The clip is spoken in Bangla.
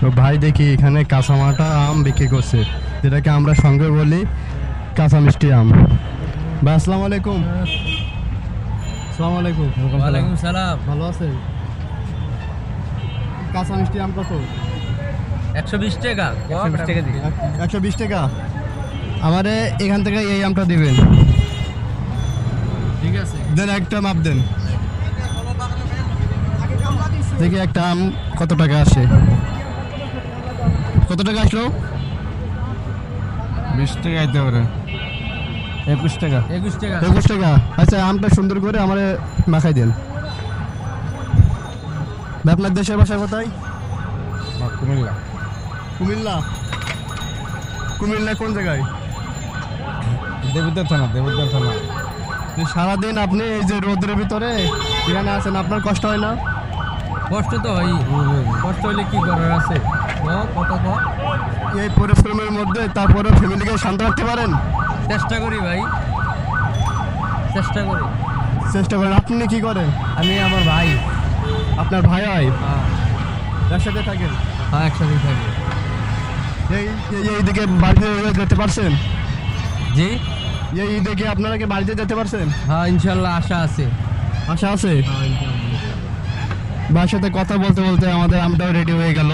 তো ভাই দেখি এখানে কাঁচামাটা আম বিক্রি করছে, যেটাকে আমরা সঙ্গে বলি কাঁচা মিষ্টি আম। ভাই আসসালামু আলাইকুম। আসসালামু আলাইকুম। ওয়ালাইকুম সালাম। ভালো আছেন? কাঁচা মিষ্টি আম কত? 120 টাকা। 120 টাকা দিই। 120 টাকা। আমারে এখান থেকে এই আমটা দিবেন। ঠিক আছে। দেন একটা মাপ দেন, দেখি একটা আম কত টাকা আসে। কত টাকা আসলো? 20 টাকা আইতে পারে। 21 টাকা। 21 টাকা। 21 টাকা। আচ্ছা, আমটা সুন্দর করে আমারে মাখাই দেন। আপনার দেশের বাসা কোথায়? কুমিল্লা। কুমিল্লা। কুমিল্লা কোন জায়গায়? দেবুদ্দার থানা। তো সারাদিন আপনি এই যে রোদের ভিতরে এখানে আছেন, আপনার কষ্ট হয় না? কষ্ট তো হয়। কষ্ট হলে কি করার আছে? কত কম। এই পরিশ্রমের মধ্যে তারপরে ফ্যামিলিকে শান্ত রাখতে পারেন? চেষ্টা করি ভাই, চেষ্টা করি। চেষ্টা করেন। আপনি কি করেন? আমি আমার ভাই। আপনার ভাই হয়? হ্যাঁ, একসাথে থাকেন? হ্যাঁ, একসাথে থাকি। এইদিকে বাড়িতে যেতে পারছেন? জি, এই দিকে আপনারা কি বাড়িতে যেতে পারছেন? হ্যাঁ, ইনশাল্লাহ আশা আছে। আশা আছে? হ্যাঁ, ইনশাল্লাহ। ভাইয়ের সাথে কথা বলতে বলতে আমাদের আমটাও রেডি হয়ে গেল।